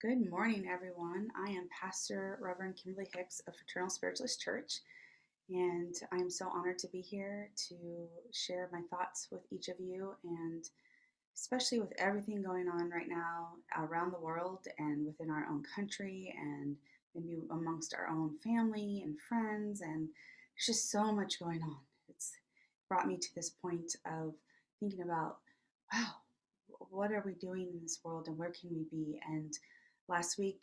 Good morning, everyone. I am Pastor Reverend Kimberly Hicks of Fraternal Spiritualist Church, and I'm so honored to be here to share my thoughts with each of you, and especially with everything going on right now around the world and within our own country, and maybe amongst our own family and friends. And there's just so much going on. It's brought me to this point of thinking about, wow, what are we doing in this world and where can we be? And last week,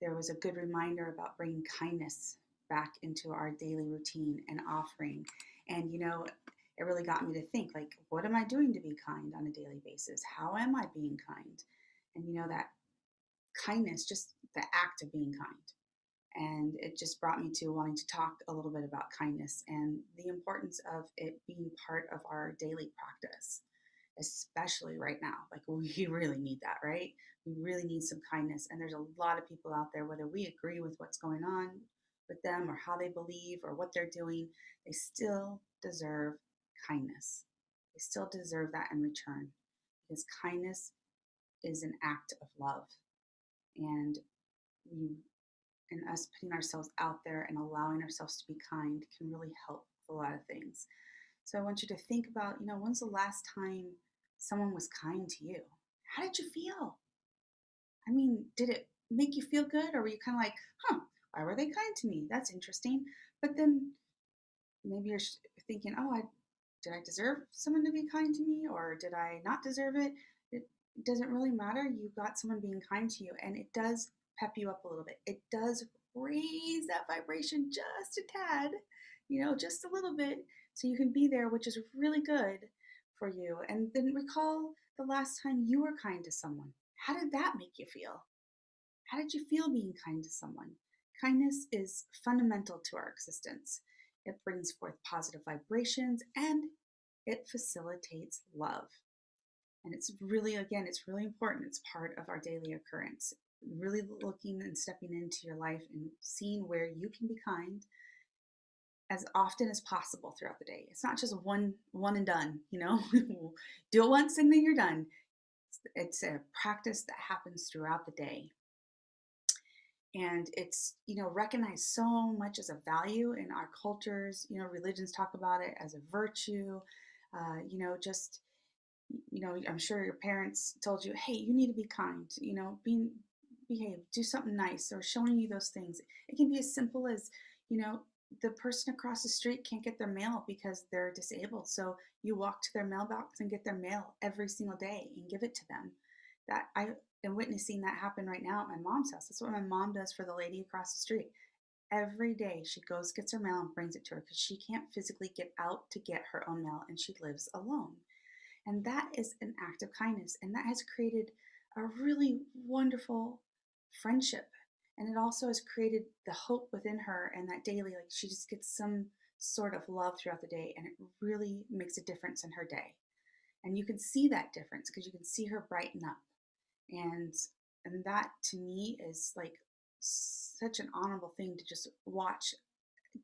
there was a good reminder about bringing kindness back into our daily routine and offering. And, it really got me to think, like, what am I doing to be kind on a daily basis? How am I being kind? And, that kindness, just the act of being kind. And it just brought me to wanting to talk a little bit about kindness and the importance of it being part of our daily practice, especially right now. Like, we really need that, right? We really need some kindness. And there's a lot of people out there, whether we agree with what's going on with them or how they believe or what they're doing, they still deserve kindness. They still deserve that in return, because kindness is an act of love. And we, and us putting ourselves out there and allowing ourselves to be kind can really help with a lot of things. So I want you to think about, when's the last time someone was kind to you? How did you feel? I mean, did it make you feel good, or were you kind of like, huh, why were they kind to me? That's interesting. But then maybe you're thinking, oh, did I deserve someone to be kind to me, or did I not deserve it? It doesn't really matter. You got someone being kind to you, and it does pep you up a little bit. It does raise that vibration just a tad, just a little bit, so you can be there, which is really good for you. And then recall the last time you were kind to someone. How did that make you feel? How did you feel being kind to someone? Kindness is fundamental to our existence. It brings forth positive vibrations and it facilitates love. And it's really, again, it's really important. It's part of our daily occurrence. Really looking and stepping into your life and seeing where you can be kind as often as possible throughout the day. It's not just one and done, do it once and then you're done. It's a practice that happens throughout the day. And it's, recognized so much as a value in our cultures. Religions talk about it as a virtue. Just, I'm sure your parents told you, hey, you need to be kind, behave, do something nice, or showing you those things. It can be as simple as, the person across the street can't get their mail because they're disabled. So you walk to their mailbox and get their mail every single day and give it to them. That I am witnessing that happen right now at my mom's house. That's what my mom does for the lady across the street. Every day she goes, gets her mail, and brings it to her because she can't physically get out to get her own mail and she lives alone. And that is an act of kindness. And that has created a really wonderful friendship. And it also has created the hope within her, and that daily, like, she just gets some sort of love throughout the day. And it really makes a difference in her day. And you can see that difference because you can see her brighten up. And and that to me is like such an honorable thing to just watch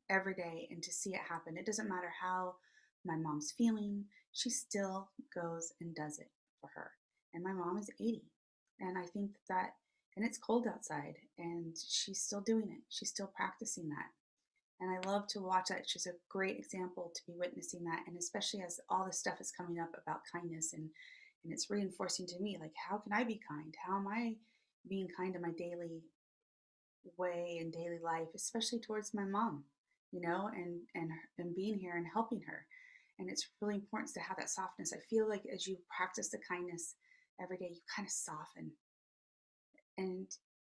every day and to see it happen. It doesn't matter how my mom's feeling, she still goes and does it for her. And my mom is 80. And I think that, and it's cold outside, and she's still doing it. She's still practicing that. And I love to watch that. She's a great example to be witnessing that. And especially as all this stuff is coming up about kindness, and it's reinforcing to me, like, how can I be kind? How am I being kind to my daily way and daily life, especially towards my mom, and being here and helping her. And it's really important to have that softness. I feel like as you practice the kindness every day, you kind of soften. And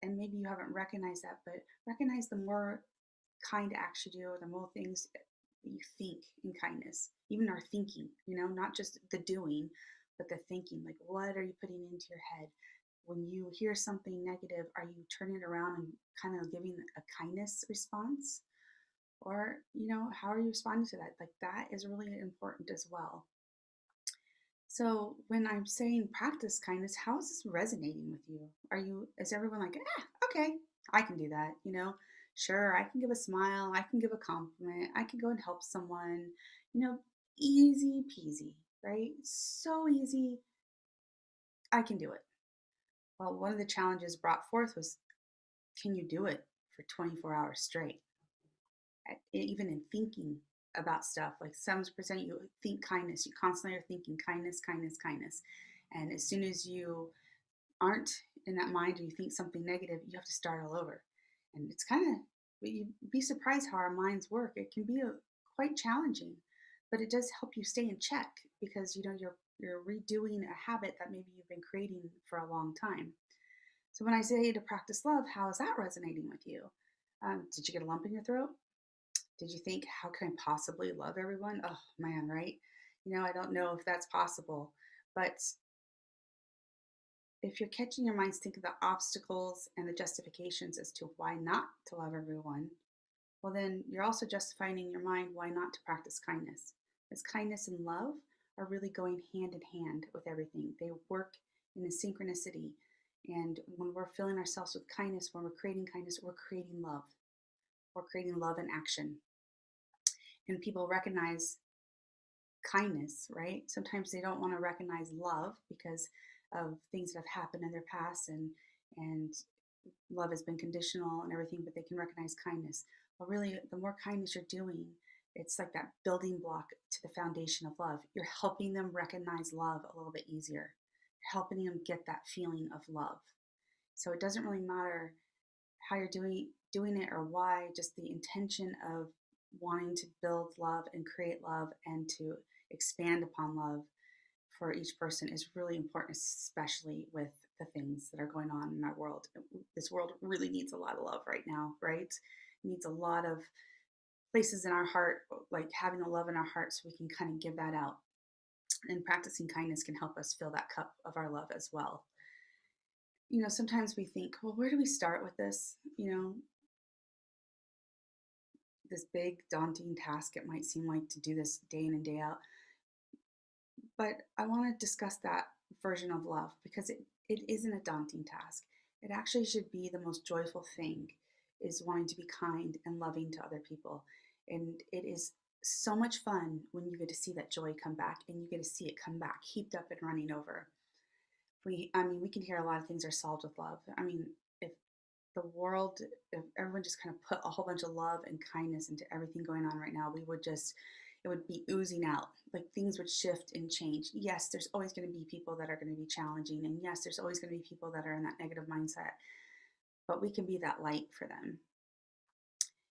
and maybe you haven't recognized that, but recognize the more kind acts you do, or the more things that you think in kindness, even our thinking, not just the doing, but the thinking. Like, what are you putting into your head? When you hear something negative, are you turning it around and kind of giving a kindness response? Or, how are you responding to that? Like, that is really important as well. So when I'm saying practice kindness, how is this resonating with you? Is everyone like, okay, I can do that, Sure, I can give a smile, I can give a compliment, I can go and help someone, you know, easy peasy, right? So easy, I can do it. Well, one of the challenges brought forth was, can you do it for 24 hours straight? Even in thinking about stuff, like 7% you think kindness, you constantly are thinking kindness, kindness, kindness. And as soon as you aren't in that mind or you think something negative, you have to start all over. And it's kind of, you'd be surprised how our minds work. It can be quite challenging, but it does help you stay in check because you're redoing a habit that maybe you've been creating for a long time. So when I say to practice love, how is that resonating with you? Did you get a lump in your throat? Did you think, how can I possibly love everyone? Oh man, right? I don't know if that's possible. But if you're catching your minds thinking the obstacles and the justifications as to why not to love everyone, well, then you're also justifying in your mind why not to practice kindness. Because kindness and love are really going hand in hand with everything, they work in a synchronicity. And when we're filling ourselves with kindness, when we're creating kindness, we're creating love. We're creating love in action. And people recognize kindness, right? Sometimes they don't want to recognize love because of things that have happened in their past, and love has been conditional and everything, but they can recognize kindness. Well, really, the more kindness you're doing, it's like that building block to the foundation of love. You're helping them recognize love a little bit easier. You're helping them get that feeling of love. So it doesn't really matter how you're doing it or why, just the intention of wanting to build love and create love and to expand upon love for each person is really important, especially with the things that are going on in our world. This world really needs a lot of love right now, right? It needs a lot of places in our heart, like having the love in our heart so we can kind of give that out. And practicing kindness can help us fill that cup of our love as well. Sometimes we think, well, where do we start with this? This big, daunting task it might seem like to do this day in and day out. But I want to discuss that version of love because it isn't a daunting task. It actually should be the most joyful thing, is wanting to be kind and loving to other people. And it is so much fun when you get to see that joy come back and you get to see it come back heaped up and running over. We can hear a lot of things are solved with love. If if everyone just kind of put a whole bunch of love and kindness into everything going on right now, it would be oozing out. Like things would shift and change. Yes, there's always going to be people that are going to be challenging. And yes, there's always going to be people that are in that negative mindset, but we can be that light for them.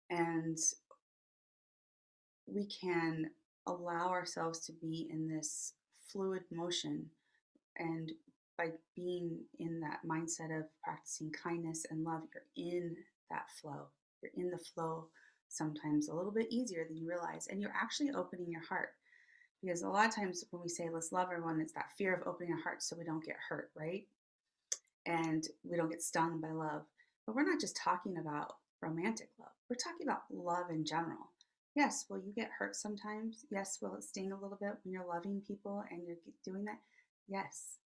And we can allow ourselves to be in this fluid motion. And by being in that mindset of practicing kindness and love, you're in that flow. You're in the flow sometimes a little bit easier than you realize. And you're actually opening your heart. Because a lot of times when we say let's love everyone, it's that fear of opening our hearts so we don't get hurt, right? And we don't get stung by love. But we're not just talking about romantic love. We're talking about love in general. Yes, will you get hurt sometimes? Yes, will it sting a little bit when you're loving people and you're doing that? Yes.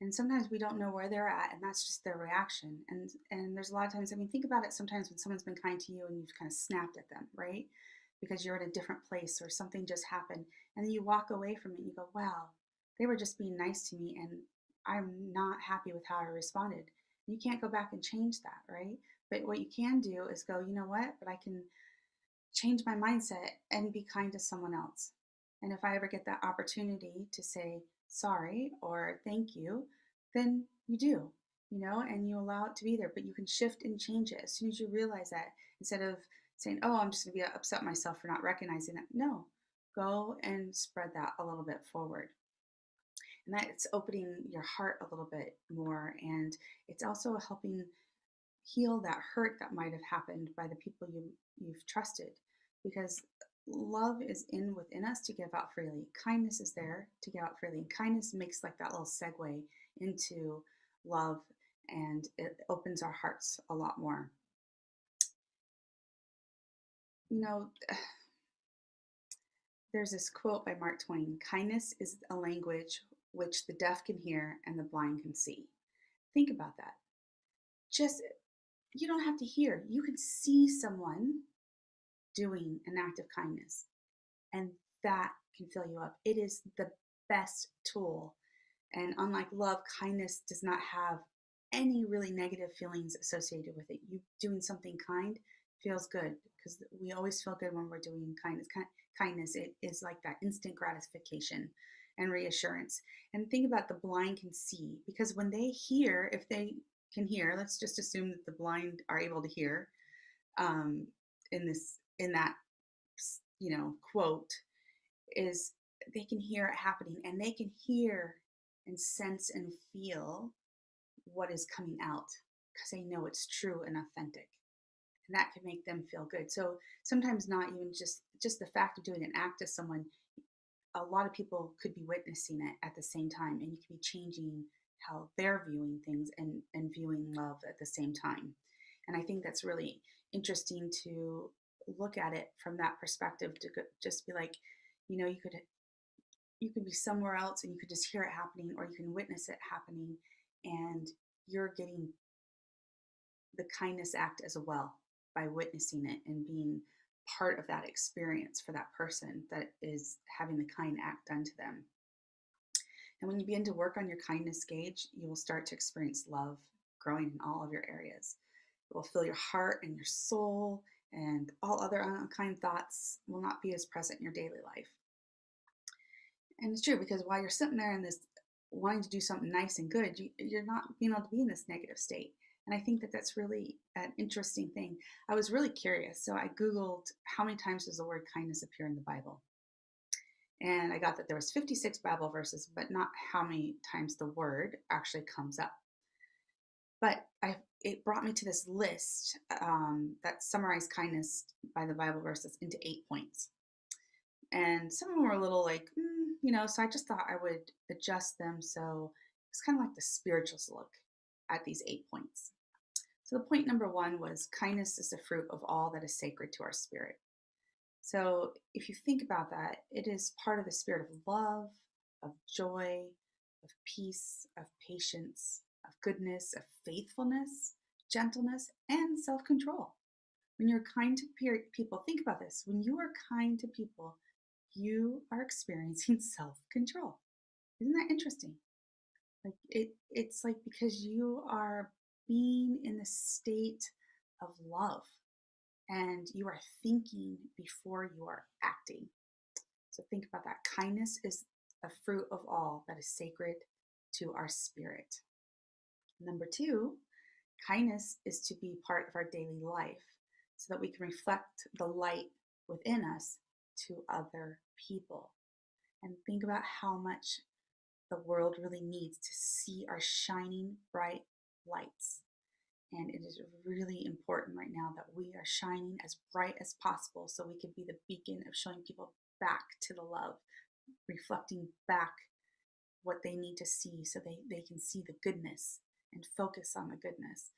And sometimes we don't know where they're at, and that's just their reaction. And there's a lot of times, think about it sometimes when someone's been kind to you and you've kind of snapped at them, right? Because you're in a different place or something just happened. And then you walk away from it and you go, wow, they were just being nice to me and I'm not happy with how I responded. You can't go back and change that, right? But what you can do is go, you know what? But I can change my mindset and be kind to someone else. And if I ever get that opportunity to say sorry or thank you, then you do, and you allow it to be there. But you can shift and change it as soon as you realize that, instead of saying, oh, I'm just going to be upset myself for not recognizing that. No, go and spread that a little bit forward. And that's opening your heart a little bit more. And it's also helping heal that hurt that might have happened by the people you've trusted, because love is within us to give out freely. Kindness is there to give out freely, and kindness makes like that little segue into love, and it opens our hearts a lot more. There's this quote by Mark Twain: kindness is a language which the deaf can hear and the blind can see. Think about that. Just, you don't have to hear, you can see someone doing an act of kindness, and that can fill you up. It is the best tool. And unlike love, kindness does not have any really negative feelings associated with it. You doing something kind feels good because we always feel good when we're doing kindness. Kindness, it is like that instant gratification and reassurance. And think about the blind can see, because when they hear, if they can hear, let's just assume that the blind are able to hear, um, in that quote, is they can hear it happening, and they can hear and sense and feel what is coming out because they know it's true and authentic, and that can make them feel good. So sometimes not even just the fact of doing an act to someone, a lot of people could be witnessing it at the same time, and you could be changing how they're viewing things and viewing love at the same time. And I think that's really interesting to look at it from that perspective, to just be like, you could be somewhere else and you could just hear it happening, or you can witness it happening, and you're getting the kindness act as well by witnessing it and being part of that experience for that person that is having the kind act done to them. And when you begin to work on your kindness gauge, you will start to experience love growing in all of your areas. It will fill your heart and your soul, and all other unkind thoughts will not be as present in your daily life. And it's true, because while you're sitting there in this wanting to do something nice and good, you're not being able to be in this negative state. And I think that that's really an interesting thing. I was really curious, so I Googled how many times does the word kindness appear in the Bible. And I got that there was 56 Bible verses, but not how many times the word actually comes up. But it brought me to this list that summarized kindness by the Bible verses into 8 points. And some of them were a little like, so I just thought I would adjust them. So it's kind of like the spiritualist look at these 8 points. So the point number 1 was kindness is the fruit of all that is sacred to our spirit. So if you think about that, it is part of the spirit of love, of joy, of peace, of patience, of goodness, of faithfulness, gentleness, and self-control. When you're kind to people, think about this. When you are kind to people, you are experiencing self-control. Isn't that interesting? Like it's like, because you are being in the state of love, and you are thinking before you are acting. So think about that. Kindness is a fruit of all that is sacred to our spirit. Number 2, kindness is to be part of our daily life so that we can reflect the light within us to other people. And think about how much the world really needs to see our shining bright lights. And it is really important right now that we are shining as bright as possible so we can be the beacon of showing people back to the love, reflecting back what they need to see so they can see the goodness and focus on the goodness.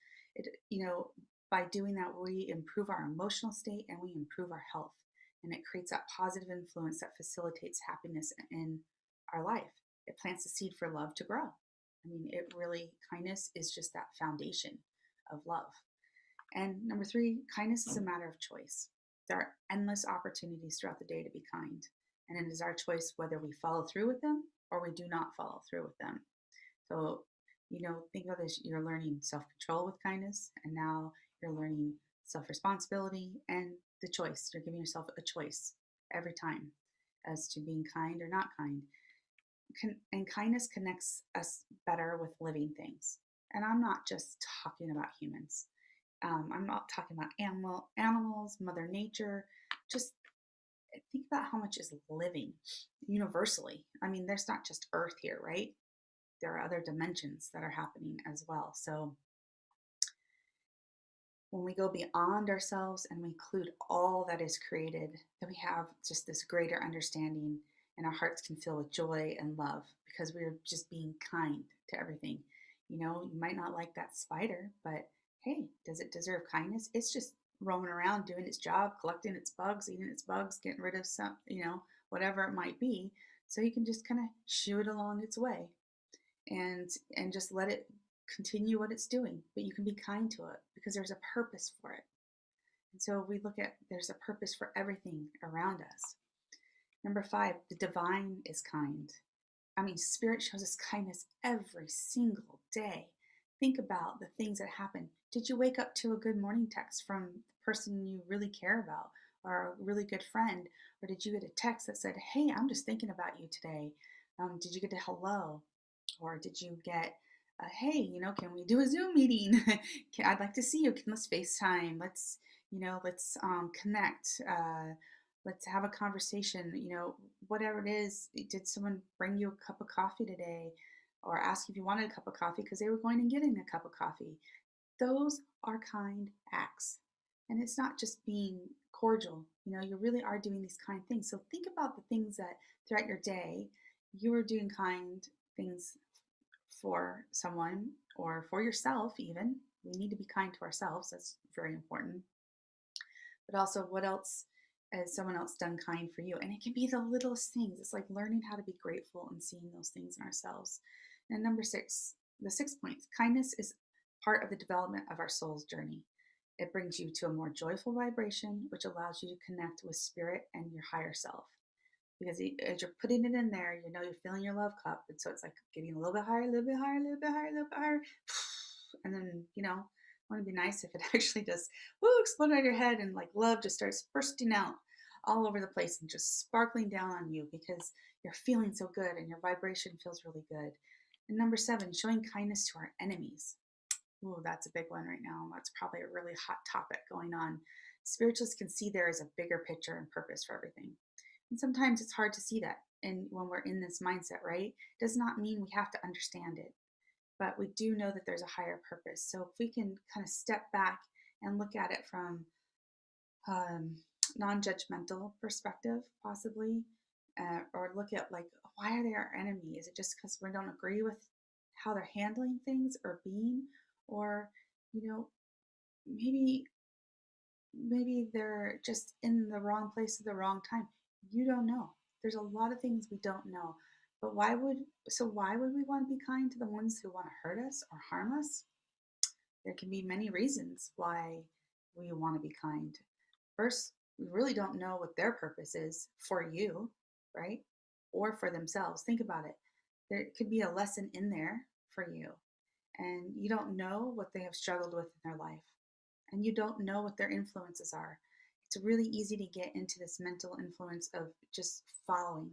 By doing that, we improve our emotional state and we improve our health. And it creates that positive influence that facilitates happiness in our life. It plants the seed for love to grow. I mean, kindness is just that foundation of love. And number 3, kindness is a matter of choice. There are endless opportunities throughout the day to be kind. And it is our choice whether we follow through with them or we do not follow through with them. So, think about this. You're learning self-control with kindness, and now you're learning self-responsibility and the choice. You're giving yourself a choice every time as to being kind or not kind. And kindness connects us better with living things. And I'm not just talking about humans. I'm not talking about animals, Mother Nature. Just think about how much is living universally. I mean, there's not just Earth here, right? There are other dimensions that are happening as well. So when we go beyond ourselves and we include all that is created, then we have just this greater understanding, and our hearts can fill with joy and love because we're just being kind to everything. You might not like that spider, but hey, does it deserve kindness? It's just roaming around doing its job, collecting its bugs, eating its bugs, getting rid of some, whatever it might be. So you can just kind of shoo it along its way and just let it continue what it's doing. But you can be kind to it because there's a purpose for it. And so we look at, there's a purpose for everything around us. Number 5, the divine is kind. I mean, Spirit shows us kindness every single day. Think about the things that happen. Did you wake up to a good morning text from the person you really care about or a really good friend? Or did you get a text that said, "Hey, I'm just thinking about you today"? Did you get a hello? Or did you get "Hey, can we do a Zoom meeting? I'd like to see you. Let's FaceTime. Let's connect. Let's have a conversation. Whatever it is. Did someone bring you a cup of coffee today, or ask if you wanted a cup of coffee because they were going and getting a cup of coffee?" Those are kind acts, and it's not just being cordial. You really are doing these kind things. So think about the things that throughout your day you are doing kind things for someone or for yourself. Even we need to be kind to ourselves. That's very important. But also, what else has someone else done kind for you? And it can be the littlest things. It's like learning how to be grateful and seeing those things in ourselves. And number six, the sixth point, kindness is part of the development of our soul's journey. It brings you to a more joyful vibration, which allows you to connect with spirit and your higher self. Because as you're putting it in there, you're filling your love cup. And so it's like getting a little bit higher, a little bit higher, a little bit higher, a little bit higher. And then, wouldn't it be nice if it actually just explode out of your head and like love just starts bursting out all over the place and just sparkling down on you because you're feeling so good and your vibration feels really good. And number seven, showing kindness to our enemies. Ooh, that's a big one right now. That's probably a really hot topic going on. Spiritualists can see there is a bigger picture and purpose for everything. And sometimes it's hard to see that. And when we're in this mindset, right, it does not mean we have to understand it, but we do know that there's a higher purpose. So if we can kind of step back and look at it from um, non-judgmental perspective, possibly, or look at like, why are they our enemy? Is it just because we don't agree with how they're handling things or being, or you know, maybe they're just in the wrong place at the wrong time. You don't know. There's a lot of things we don't know. But why would we want to be kind to the ones who want to hurt us or harm us? There can be many reasons why we want to be kind. First, we really don't know what their purpose is for you, right? Or for themselves. Think about it. There could be a lesson in there for you, and you don't know what they have struggled with in their life, and you don't know what their influences are. It's really easy to get into this mental influence of just following.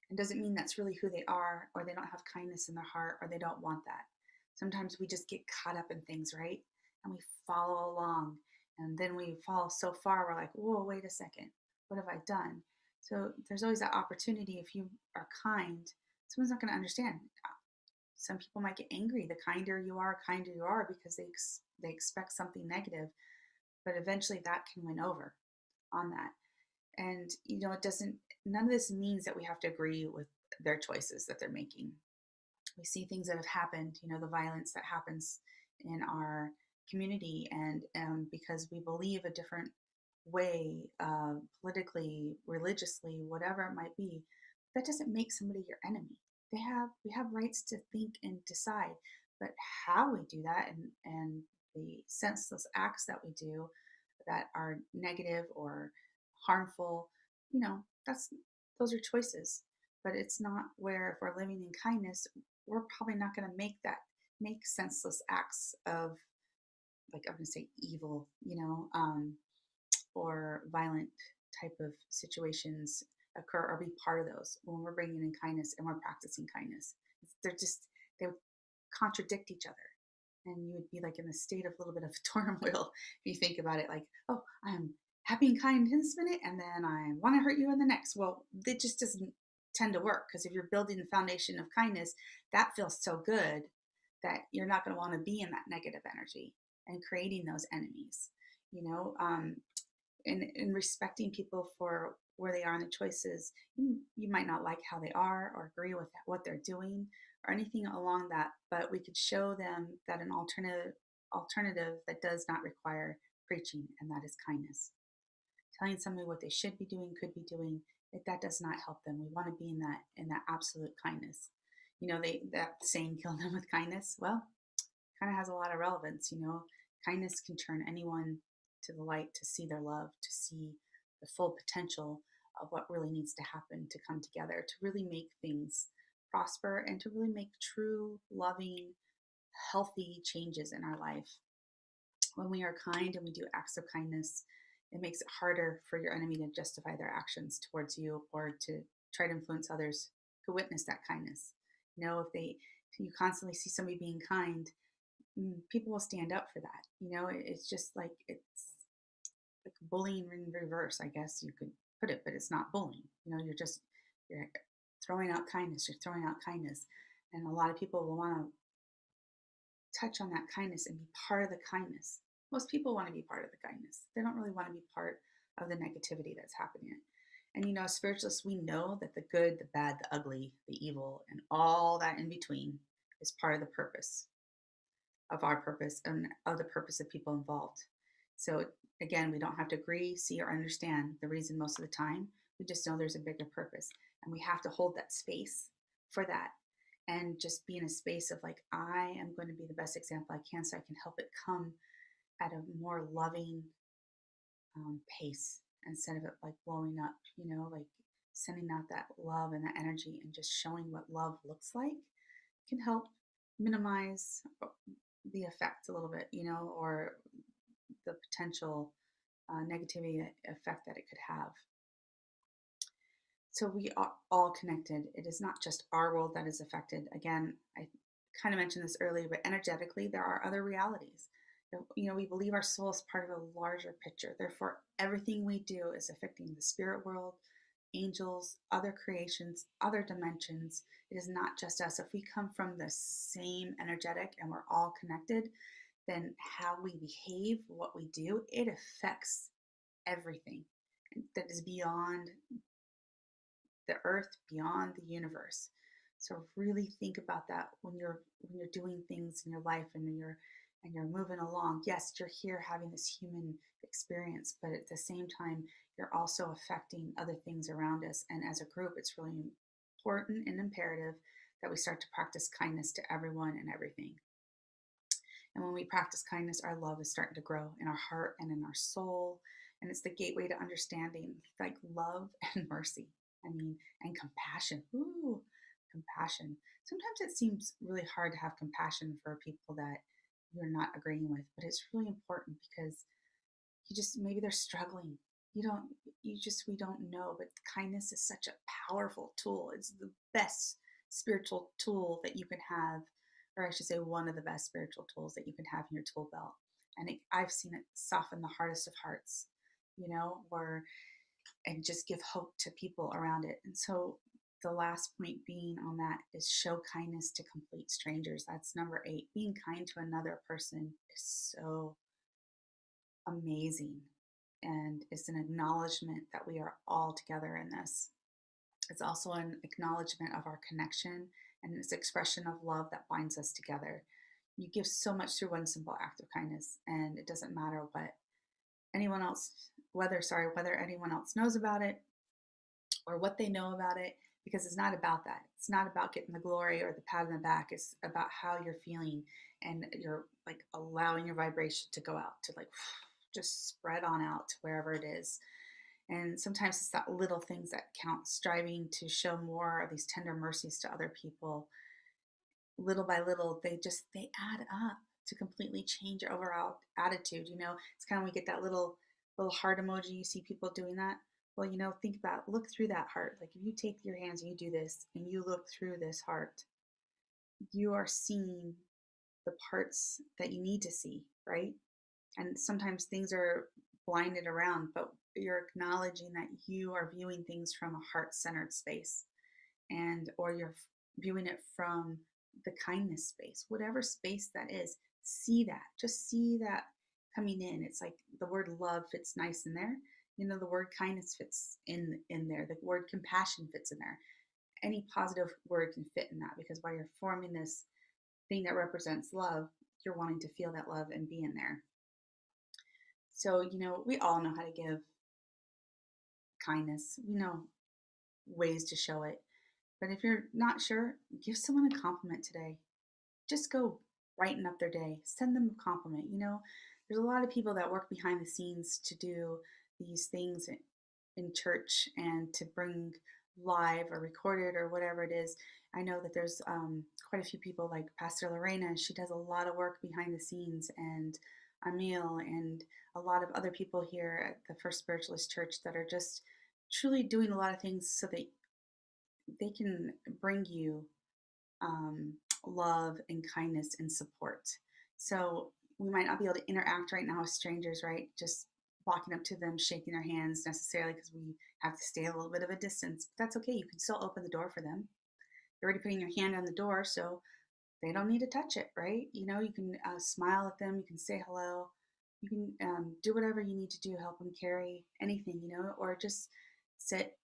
And doesn't mean that's really who they are, or they don't have kindness in their heart, or they don't want that. Sometimes we just get caught up in things, right? And we follow along. And then we fall so far, we're like, whoa, wait a second. What have I done? So there's always that opportunity. If you are kind, someone's not going to understand. Some people might get angry. The kinder you are, because they expect something negative. But eventually that can win over on that. And it doesn't, none of this means that we have to agree with their choices that they're making. We see things that have happened, the violence that happens in our community, and because we believe a different way, politically, religiously, whatever it might be, that doesn't make somebody your enemy. We have rights to think and decide, but how we do that, and the senseless acts that we do that are negative or harmful, that's those are choices. But it's not where, if we're living in kindness, we're probably not going to make senseless acts of, like, I'm going to say evil, or violent type of situations occur or be part of those when we're bringing in kindness and we're practicing kindness. They would contradict each other, and you would be like in a state of a little bit of turmoil if you think about it, like, oh, I'm happy and kind in this minute and then I want to hurt you in the next. Well, it just doesn't tend to work, because if you're building the foundation of kindness, that feels so good that you're not going to want to be in that negative energy and creating those enemies, you know um, and respecting people for where they are in the choices. You might not like how they are or agree with what they're doing or anything along that, but we could show them that an alternative that does not require preaching, and that is kindness. Telling somebody what they should be doing, could be doing, if that does not help them, we want to be in that absolute kindness. That saying, kill them with kindness. Well, kind of has a lot of relevance. Kindness can turn anyone to the light, to see their love, to see the full potential of what really needs to happen to come together, to really make things prosper, and to really make true, loving, healthy changes in our life. When we are kind and we do acts of kindness, it makes it harder for your enemy to justify their actions towards you or to try to influence others who witness that kindness. If you constantly see somebody being kind, people will stand up for that. It's just like like bullying in reverse, I guess you could put it, but it's not bullying. You're throwing out kindness. You're throwing out kindness, and a lot of people will want to touch on that kindness and be part of the kindness. Most people want to be part of the kindness. They don't really want to be part of the negativity that's happening. And as spiritualists, we know that the good, the bad, the ugly, the evil, and all that in between is part of the purpose of our purpose and of the purpose of people involved. So again, we don't have to agree, see, or understand the reason most of the time. We just know there's a bigger purpose. And we have to hold that space for that and just be in a space of like, I am going to be the best example I can so I can help it come at a more loving pace instead of it like blowing up, like sending out that love and that energy and just showing what love looks like can help minimize the effect a little bit, or the potential negativity effect that it could have. So we are all connected. It is not just our world that is affected. Again, I kind of mentioned this earlier, but energetically, there are other realities. We believe our soul is part of a larger picture. Therefore, everything we do is affecting the spirit world, angels, other creations, other dimensions. It is not just us. If we come from the same energetic and we're all connected, then how we behave, what we do, it affects everything that is beyond the earth, beyond the universe. So really think about that when you're doing things in your life and you're moving along. Yes, you're here having this human experience, but at the same time, you're also affecting other things around us. And as a group, it's really important and imperative that we start to practice kindness to everyone and everything. And when we practice kindness, our love is starting to grow in our heart and in our soul. And it's the gateway to understanding like love and mercy. And compassion. Ooh, compassion. Sometimes it seems really hard to have compassion for people that you're not agreeing with, but it's really important because maybe they're struggling. We don't know, but kindness is such a powerful tool. It's the best spiritual tool that you can have, or I should say, one of the best spiritual tools that you can have in your tool belt. And I've seen it soften the hardest of hearts, and just give hope to people around it. And so the last point being on that is show kindness to complete strangers. That's number 8. Being kind to another person is so amazing. And it's an acknowledgement that we are all together in this. It's also an acknowledgement of our connection and it's expression of love that binds us together. You give so much through one simple act of kindness, and it doesn't matter whether anyone else knows about it or what they know about it, because it's not about that. It's not about getting the glory or the pat on the back. It's about how you're feeling, and you're like allowing your vibration to go out to like just spread on out to wherever it is. And sometimes it's that little things that count, striving to show more of these tender mercies to other people. Little by little, they add up to completely change your overall attitude. It's kind of when we get that little heart emoji, you see people doing that. Well, look through that heart. Like if you take your hands and you do this and you look through this heart, you are seeing the parts that you need to see, right? And sometimes things are blinded around, but you're acknowledging that you are viewing things from a heart-centered space, or you're viewing it from the kindness space, whatever space that is. Just see that coming in. It's like the word love fits nice in there. The word kindness fits in there. The word compassion fits in there. Any positive word can fit in that, because while you're forming this thing that represents love, you're wanting to feel that love and be in there. So, we all know how to give kindness. We know ways to show it. But if you're not sure, give someone a compliment today. Just go brighten up their day. Send them a compliment. There's a lot of people that work behind the scenes to do these things in church and to bring live or recorded or whatever it is. I know that there's quite a few people like Pastor Lorena. She does a lot of work behind the scenes, and Emil, and a lot of other people here at the First Spiritualist Church that are just truly doing a lot of things so that they can bring you um, love and kindness and support. So we might not be able to interact right now with strangers, right? Just walking up to them, shaking their hands necessarily because we have to stay a little bit of a distance. But that's okay. You can still open the door for them. You're already putting your hand on the door, so they don't need to touch it, right? You can smile at them. You can say hello. You can do whatever you need to do, help them carry anything, or just sit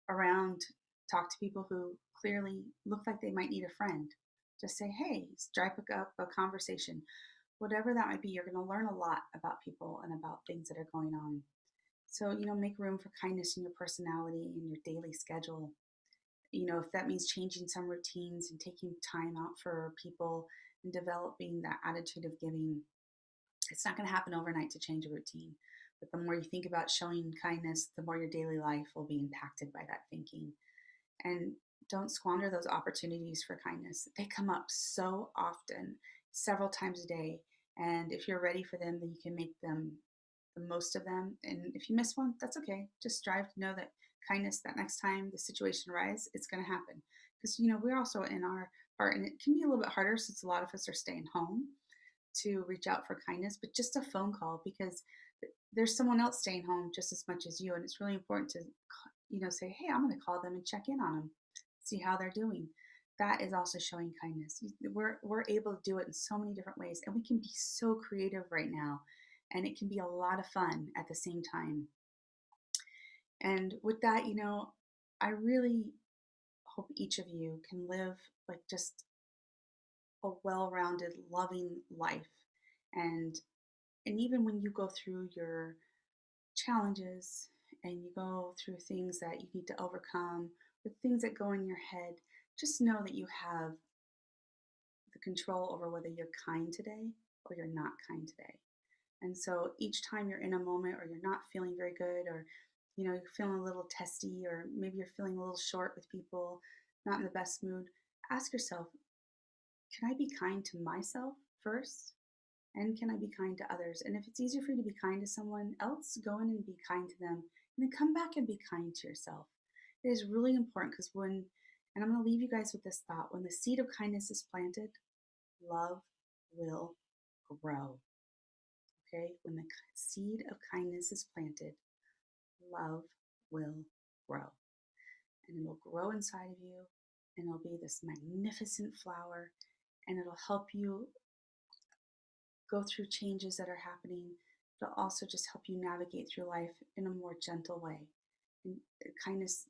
around, talk to people who clearly look like they might need a friend. Just say, hey, strike up a conversation. Whatever that might be, you're going to learn a lot about people and about things that are going on. So, make room for kindness in your personality and your daily schedule. If that means changing some routines and taking time out for people and developing that attitude of giving, it's not going to happen overnight to change a routine. But the more you think about showing kindness, the more your daily life will be impacted by that thinking. And don't squander those opportunities for kindness. They come up so often, several times a day. And if you're ready for them, then you can make them the most of them. And if you miss one, that's okay. Just strive to know that kindness, that next time the situation arises, it's going to happen. Because, we're also in our part, and it can be a little bit harder since a lot of us are staying home to reach out for kindness, but just a phone call, because there's someone else staying home just as much as you. And it's really important to, say, hey, I'm going to call them and check in on them, see how they're doing. That is also showing kindness. We're able to do it in so many different ways, and we can be so creative right now, and it can be a lot of fun at the same time. And with that, I really hope each of you can live like just a well-rounded, loving life. And even when you go through your challenges and you go through things that you need to overcome, the things that go in your head, just know that you have the control over whether you're kind today or you're not kind today. And so each time you're in a moment or you're not feeling very good, or you're feeling a little testy, or maybe you're feeling a little short with people, not in the best mood, ask yourself, can I be kind to myself first? And can I be kind to others? And if it's easier for you to be kind to someone else, go in and be kind to them, and then come back and be kind to yourself. It is really important because and I'm going to leave you guys with this thought, when the seed of kindness is planted, love will grow. Okay? When the seed of kindness is planted, love will grow. And it will grow inside of you, and it'll be this magnificent flower, and it'll help you go through changes that are happening. It'll also just help you navigate through life in a more gentle way. And kindness,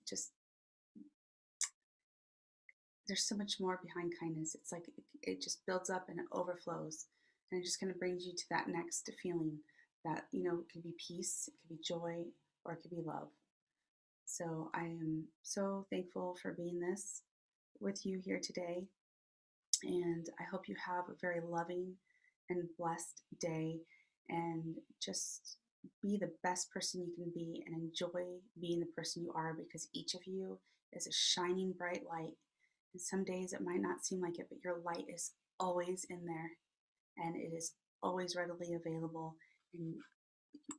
there's so much more behind kindness. It's like it just builds up and it overflows. And it just kind of brings you to that next feeling that, it could be peace, it could be joy, or it could be love. So I am so thankful for being this with you here today. And I hope you have a very loving and blessed day, and just be the best person you can be and enjoy being the person you are, because each of you is a shining bright light. And some days it might not seem like it, but your light is always in there, and it is always readily available. And you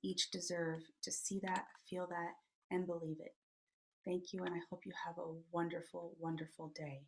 each deserve to see that, feel that, and believe it. Thank you, and I hope you have a wonderful, wonderful day.